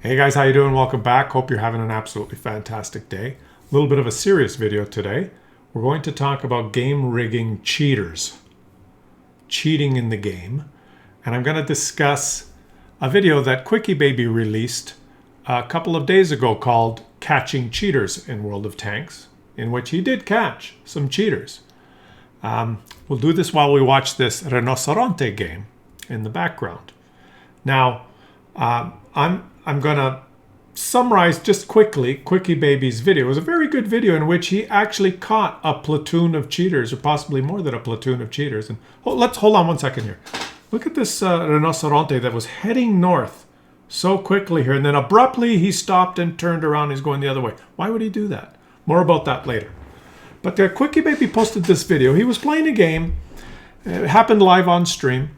Hey guys, how you doing? Welcome back. Hope you're having an absolutely fantastic day. A little bit of a serious video today. We're going to talk about game rigging cheaters. Cheating in the game. And I'm going to discuss a video that QuickyBaby released a couple of days ago called Catching Cheaters in World of Tanks, in which he did catch some cheaters. We'll do this while we watch this Rinoceronte game in the background. Now, I'm going to summarize just quickly QuickyBaby's video. It was a very good video in which he actually caught a platoon of cheaters, or possibly more than a platoon of cheaters. And let's hold on one second here. Look at this Rinoceronte that was heading north so quickly here, and then abruptly he stopped and turned around. He's going the other way. Why would he do that? More about that later. But QuickyBaby posted this video. He was playing a game. It happened live on stream.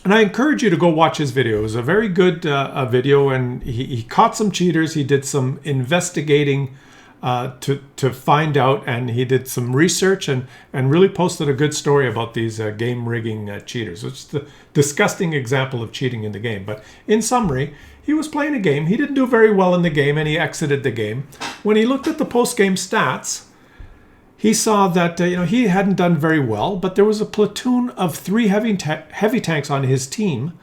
And I encourage you to go watch his video. It was a very good video, and he caught some cheaters. He did some investigating to find out, and he did some research and really posted a good story about these game rigging cheaters, which is the disgusting example of cheating in the game. But in summary, he was playing a game. He didn't do very well in the game, and he exited the game. When he looked at the post-game stats, he saw that he hadn't done very well, but there was a platoon of 3 heavy tanks on his team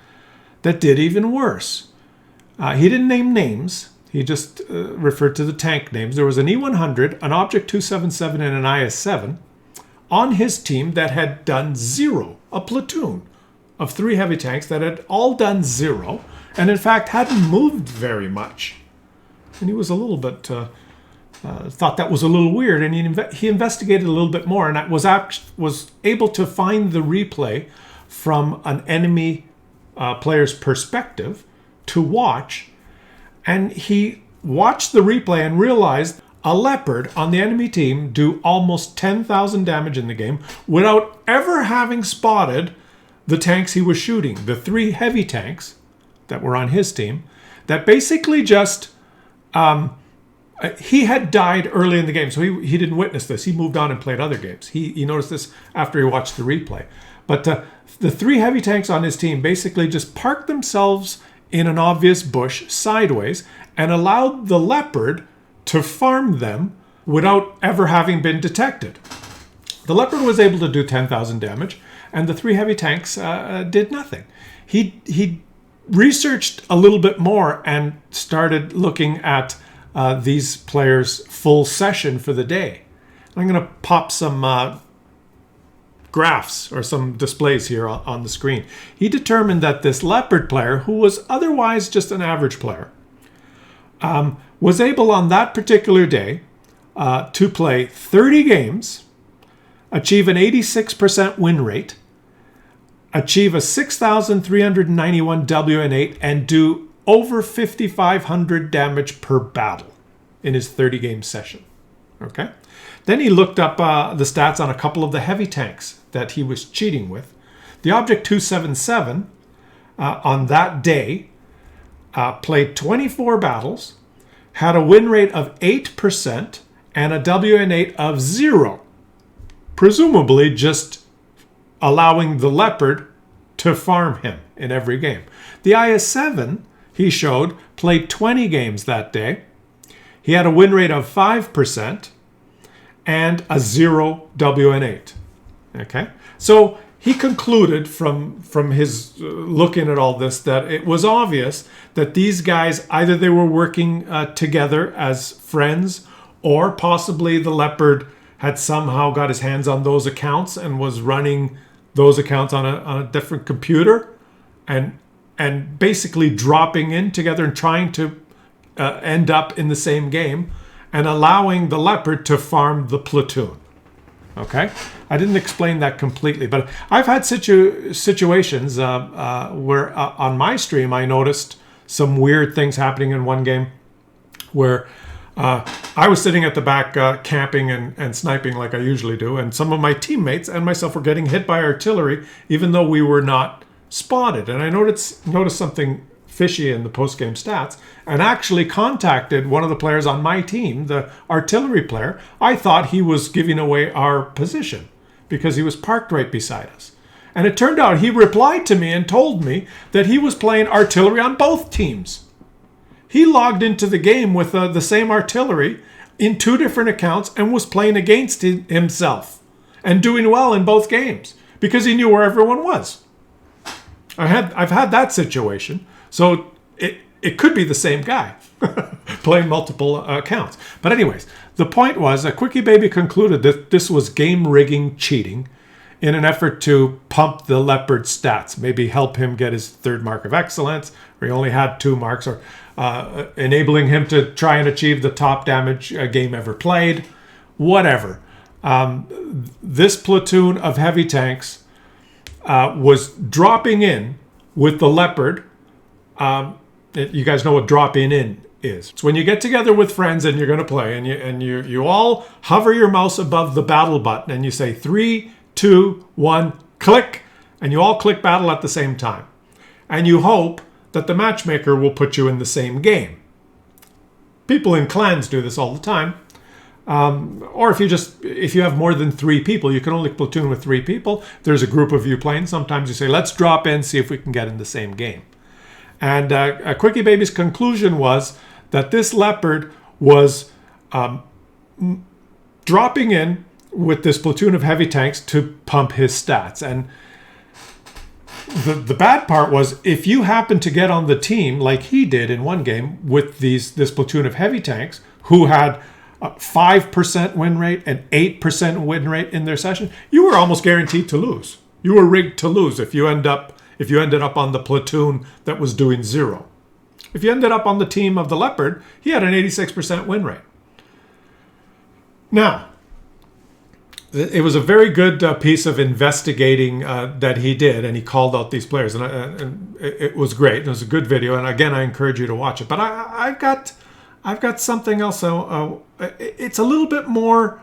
that did even worse. He didn't name names. He just referred to the tank names. There was an E100, an Object 277, and an IS-7 on his team that had done 0. A platoon of 3 heavy tanks that had all done 0, and in fact hadn't moved very much. And he was a little bit... thought that was a little weird, and he investigated a little bit more, and was able to find the replay from an enemy player's perspective to watch. And he watched the replay and realized a Leopard on the enemy team do almost 10,000 damage in the game without ever having spotted the tanks he was shooting, the 3 heavy tanks that were on his team, that basically just... he had died early in the game, so he didn't witness this. He moved on and played other games. He noticed this after he watched the replay. But the 3 heavy tanks on his team basically just parked themselves in an obvious bush sideways and allowed the Leopard to farm them without ever having been detected. The Leopard was able to do 10,000 damage, and the 3 heavy tanks did nothing. He researched a little bit more and started looking at these players' full session for the day. I'm going to pop some graphs or some displays here on the screen. He determined that this Leopard player, who was otherwise just an average player, was able on that particular day to play 30 games, achieve an 86% win rate, achieve a 6,391 WN8, and do over 5,500 damage per battle in his 30-game session. Okay. Then he looked up the stats on a couple of the heavy tanks that he was cheating with. The Object 277 on that day played 24 battles, had a win rate of 8% and a WN8 of 0, presumably just allowing the Leopard to farm him in every game. The IS-7, he showed, played 20 games that day. He had a win rate of 5% and a 0 WN8. Okay, so he concluded from his looking at all this that it was obvious that these guys, either they were working together as friends, or possibly the Leopard had somehow got his hands on those accounts and was running those accounts on a different computer, and basically dropping in together and trying to end up in the same game and allowing the Leopard to farm the platoon. Okay? I didn't explain that completely, but I've had situations where on my stream I noticed some weird things happening in one game where I was sitting at the back camping and sniping like I usually do, and some of my teammates and myself were getting hit by artillery even though we were not spotted. And I noticed something fishy in the post-game stats and actually contacted one of the players on my team, the artillery player. I thought he was giving away our position because he was parked right beside us. And it turned out he replied to me and told me that he was playing artillery on both teams. He logged into the game with the same artillery in 2 different accounts and was playing against himself and doing well in both games because he knew where everyone was. I've had that situation. So it could be the same guy playing multiple accounts. But anyways, the point was that Quickie Baby concluded that this was game rigging cheating in an effort to pump the Leopard stats, maybe help him get his 3rd mark of excellence, or he only had 2 marks, or enabling him to try and achieve the top damage game ever played, whatever. This platoon of heavy tanks was dropping in with the Leopard. You guys know what dropping in is. It's when you get together with friends and you're going to play, and you all hover your mouse above the battle button and you say 3, 2, 1, click, and you all click battle at the same time. And you hope that the matchmaker will put you in the same game. People in clans do this all the time. Or if you have more than 3 people, you can only platoon with 3 people. There's a group of you playing. Sometimes you say, let's drop in, see if we can get in the same game. And Quickie Baby's conclusion was that this Leopard was dropping in with this platoon of heavy tanks to pump his stats. And the bad part was, if you happen to get on the team like he did in one game with this platoon of heavy tanks who had a 5% win rate and 8% win rate in their session, you were almost guaranteed to lose. You were rigged to lose if you ended up on the platoon that was doing 0. If you ended up on the team of the Leopard, he had an 86% win rate. Now, it was a very good piece of investigating that he did, and he called out these players, and it was great. It was a good video, and again, I encourage you to watch it. But I've got something else. It's a little bit more.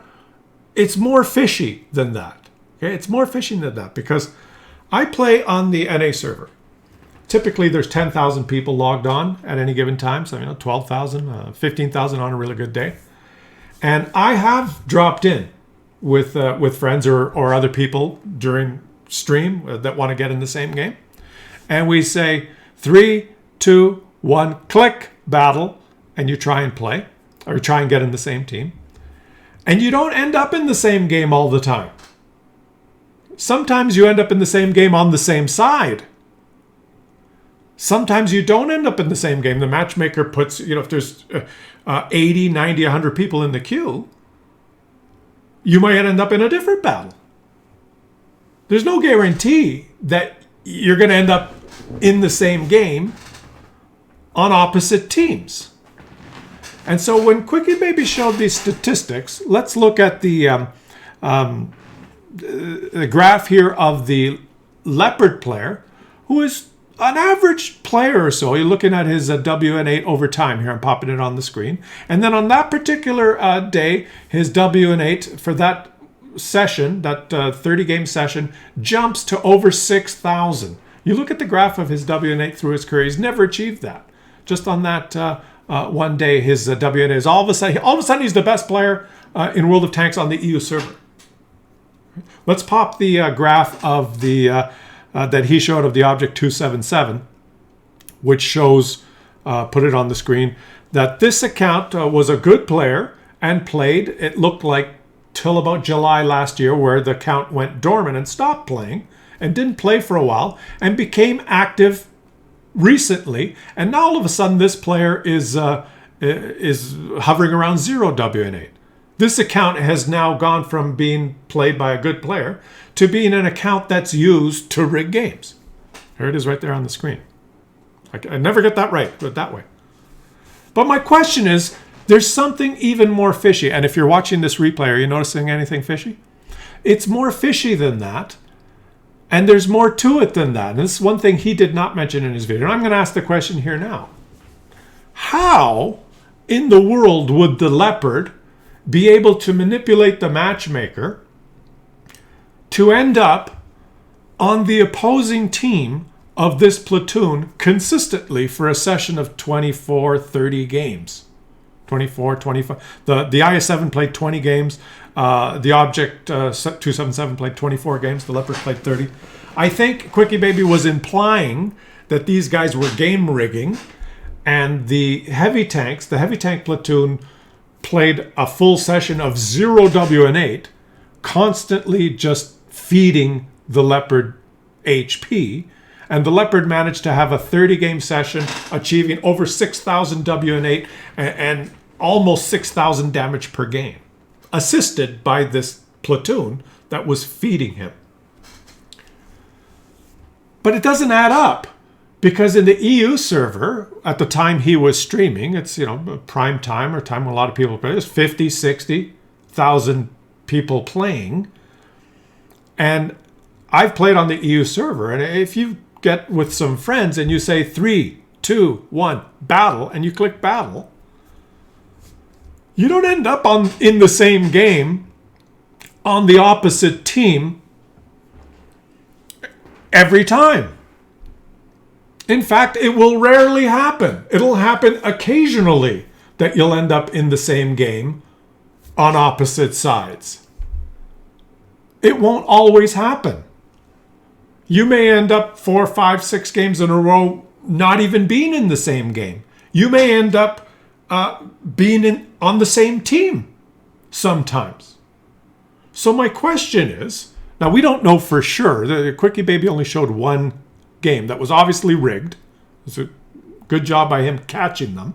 It's more fishy than that. Okay, it's more fishy than that because I play on the NA server. Typically, there's 10,000 people logged on at any given time. So 12,000, 15,000 on a really good day, and I have dropped in with friends or other people during stream that want to get in the same game. And we say 3, 2, 1, click, battle, and you try and play or try and get in the same team. And you don't end up in the same game all the time. Sometimes you end up in the same game on the same side. Sometimes you don't end up in the same game. The matchmaker puts, if there's 80, 90, 100 people in the queue, you might end up in a different battle. There's no guarantee that you're going to end up in the same game on opposite teams. And so when Quickie Baby showed these statistics, let's look at the graph here of the Leopard player, who is an average player or so. You're looking at his WN8 over time here. I'm popping it on the screen. And then on that particular day, his WN8 for that session, that 30-game session, jumps to over 6,000. You look at the graph of his WN8 through his career, he's never achieved that. Just on that one day, his WN8 is all of a sudden he's the best player in World of Tanks on the EU server. Let's pop the graph of the that he showed of the object 277, which shows, put it on the screen, that this account was a good player and played, it looked like, till about July last year, where the account went dormant and stopped playing and didn't play for a while and became active recently. And now all of a sudden this player is hovering around 0 WN8. This account has now gone from being played by a good player to being an account that's used to rig games. There it is right there on the screen. I never get that right, but that way. But my question is, there's something even more fishy. And if you're watching this replay, are you noticing anything fishy? It's more fishy than that. And there's more to it than that. And this is one thing he did not mention in his video. And I'm going to ask the question here now. How in the world would the Leopard be able to manipulate the matchmaker to end up on the opposing team of this platoon consistently for a session of 24, 30 games? 24, 25. The IS-7 played 20 games. The Object 277 played 24 games. The Leopard played 30. I think Quickie Baby was implying that these guys were game rigging and the heavy tank platoon played a full session of 0 WN8, constantly just feeding the Leopard HP. And the Leopard managed to have a 30-game session, achieving over 6,000 WN8 and almost 6,000 damage per game, assisted by this platoon that was feeding him. But it doesn't add up, because in the EU server, at the time he was streaming, it's, prime time, or time when a lot of people play, there's 50, 60,000 people playing. And I've played on the EU server, and if you get with some friends and you say 3, 2, 1, battle, and you click battle, you don't end up in the same game on the opposite team every time. In fact, it will rarely happen. It'll happen occasionally that you'll end up in the same game on opposite sides. It won't always happen. You may end up 4, 5, 6 games in a row not even being in the same game. You may end up being on the same team sometimes. So my question is, now we don't know for sure. The QuickyBaby only showed one game that was obviously rigged. It was a good job by him catching them.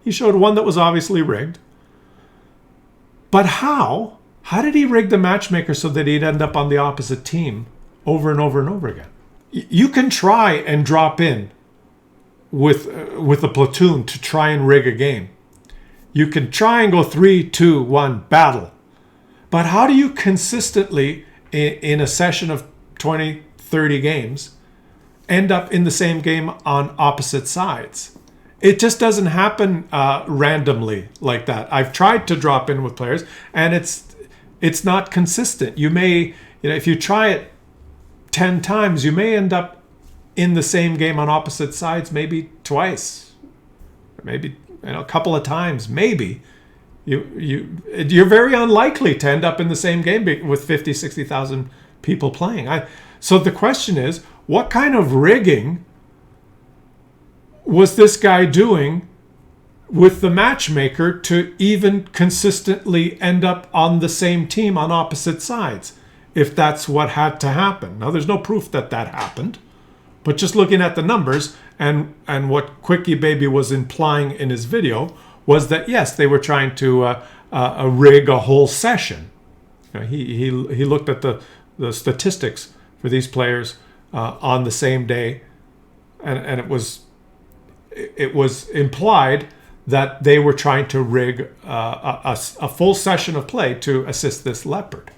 He showed one that was obviously rigged. But how? How did he rig the matchmaker so that he'd end up on the opposite team over and over and over again? You can try and drop in with a platoon to try and rig a game. You can try and go 3, 2, 1, battle. But how do you consistently, in a session of 20, 30 games, end up in the same game on opposite sides? It just doesn't happen randomly like that. I've tried to drop in with players, and it's not consistent. You may, if you try it 10 times, you may end up in the same game on opposite sides maybe twice, maybe a couple of times, maybe. You're very unlikely to end up in the same game with 50, 60,000 people playing. So the question is, what kind of rigging was this guy doing with the matchmaker to even consistently end up on the same team on opposite sides, if that's what had to happen? Now, there's no proof that happened, but just looking at the numbers and what QuickyBaby was implying in his video was that, yes, they were trying to rig a whole session. He looked at the statistics for these players on the same day, and it was implied that they were trying to rig a full session of play to assist this Leopard.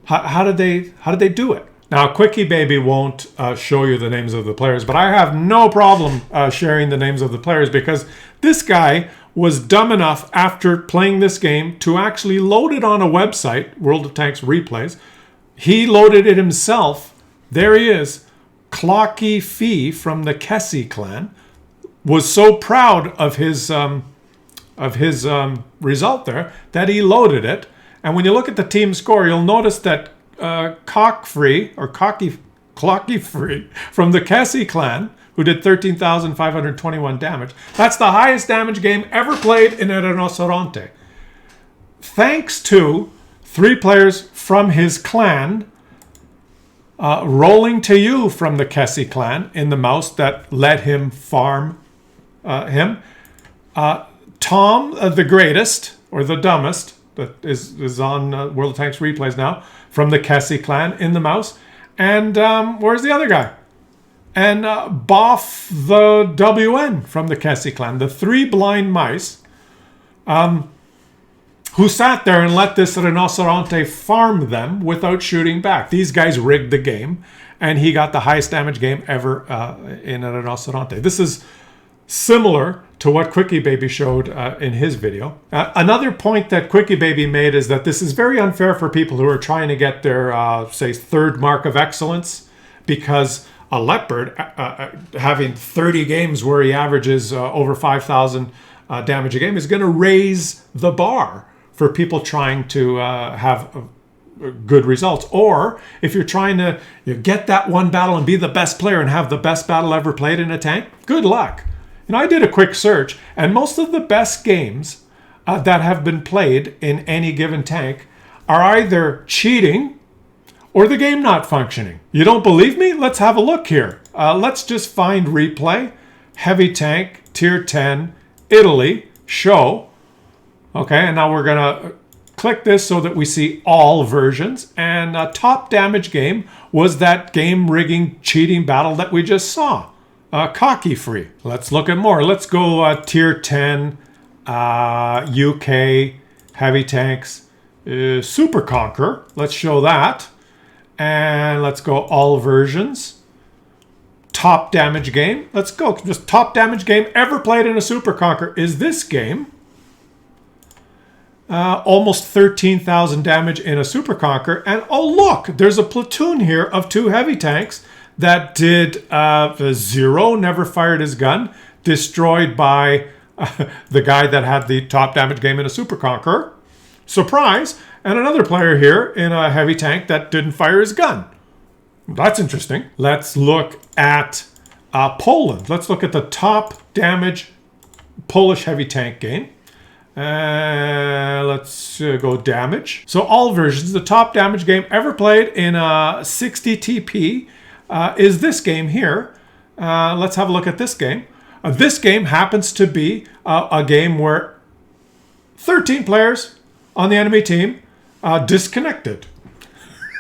How did they do it? Now, QuickyBaby won't show you the names of the players, but I have no problem sharing the names of the players, because this guy was dumb enough after playing this game to actually load it on a website, World of Tanks Replays. He loaded it himself. There he is. Clocky Fee from the Kessie clan was so proud of his result there that he loaded it. And when you look at the team score, you'll notice that Clocky Free from the Kessie clan, who did 13,521 damage. That's the highest damage game ever played in a Rinoceronte. Thanks to 3 players from his clan rolling to you from the Kessie clan in the mouse that let him farm him. Tom, the greatest, or the dumbest, that is on World of Tanks Replays now, from the Kessie clan in the mouse. And where's the other guy? And Boff the WN from the Kessie clan. The 3 blind mice who sat there and let this Rinoceronte farm them without shooting back. These guys rigged the game, and he got the highest damage game ever in a Rinoceronte. This is similar to what QuickyBaby showed in his video. Another point that QuickyBaby made is that this is very unfair for people who are trying to get their, say, 3rd mark of excellence, because a Leopard having 30 games where he averages over 5,000 damage a game is going to raise the bar for people trying to have good results. Or if you're trying to get that one battle and be the best player and have the best battle ever played in a tank, good luck. I did a quick search, and most of the best games that have been played in any given tank are either cheating or the game not functioning. You don't believe me? Let's have a look here. Let's just find replay, heavy tank, tier 10, Italy, show. Okay, and now we're gonna click this so that we see all versions. And top damage game was that game rigging cheating battle that we just saw. Cocky free. Let's look at more. Let's go tier 10, UK, heavy tanks, Super Conquer. Let's show that. And let's go all versions. Top damage game. Let's go. Just top damage game ever played in a Super Conquer is this game. Almost 13,000 damage in a Super Conquer. And oh look, there's a platoon here of 2 heavy tanks that did 0, never fired his gun, destroyed by the guy that had the top damage game in a Super Conqueror. Surprise! And another player here in a heavy tank that didn't fire his gun. That's interesting. Let's look at Poland. Let's look at the top damage Polish heavy tank game. Let's go damage. So all versions, the top damage game ever played in 60 TP is this game here. Let's have a look at this game. This game happens to be a game where 13 players on the enemy team disconnected.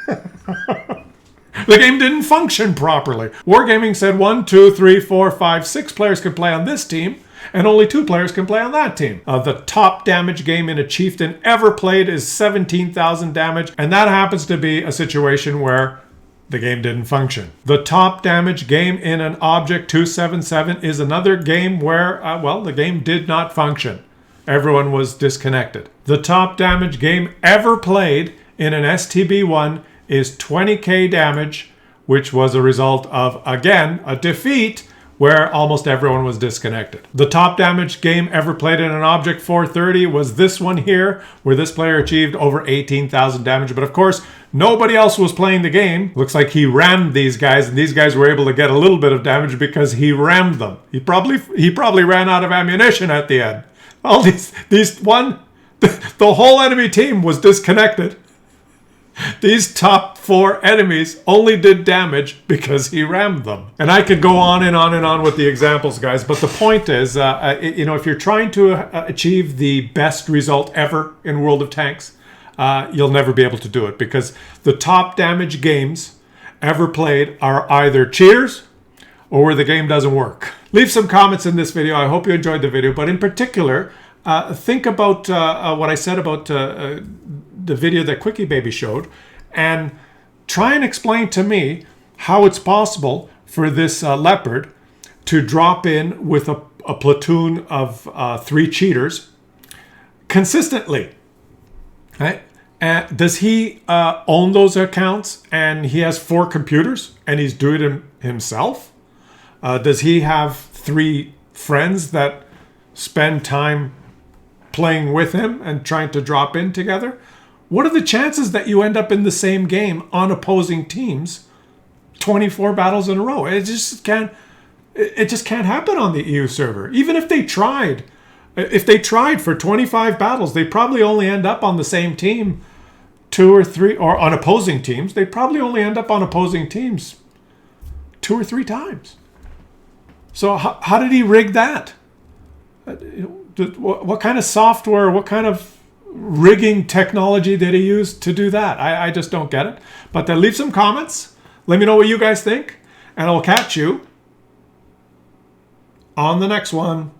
The game didn't function properly. Wargaming said 1, 2, 3, 4, 5, 6 players could play on this team, and only 2 players can play on that team. The top damage game in a chieftain ever played is 17,000 damage, and that happens to be a situation where the game didn't function. The top damage game in an Object 277 is another game where, the game did not function. Everyone was disconnected. The top damage game ever played in an STB1 is 20k damage, which was a result of, again, a defeat where almost everyone was disconnected. The top damage game ever played in an Object 430 was this one here, where this player achieved over 18,000 damage. But of course, nobody else was playing the game. Looks like he rammed these guys, and these guys were able to get a little bit of damage because he rammed them. He probably ran out of ammunition at the end. All the whole enemy team was disconnected. These top 4 enemies only did damage because he rammed them. And I could go on and on and on with the examples, guys. But the point is, if you're trying to achieve the best result ever in World of Tanks, you'll never be able to do it because the top damage games ever played are either cheaters or where the game doesn't work. Leave some comments in this video. I hope you enjoyed the video. But in particular, think about what I said about the video that QuickyBaby showed, and try and explain to me how it's possible for this leopard to drop in with a platoon of 3 cheaters consistently. Right? Does he own those accounts and he has 4 computers and he's doing it himself? Does he have 3 friends that spend time playing with him and trying to drop in together? What are the chances that you end up in the same game on opposing teams 24 battles in a row? It just can't happen on the EU server. Even if they tried for 25 battles, they probably only end up on the same team 2 or 3, or on opposing teams. They probably only end up on opposing teams 2 or 3 times. So how did he rig that? What kind of software, what kind of rigging technology did he use to do that? I just don't get it. But leave some comments. Let me know what you guys think. And I'll catch you on the next one.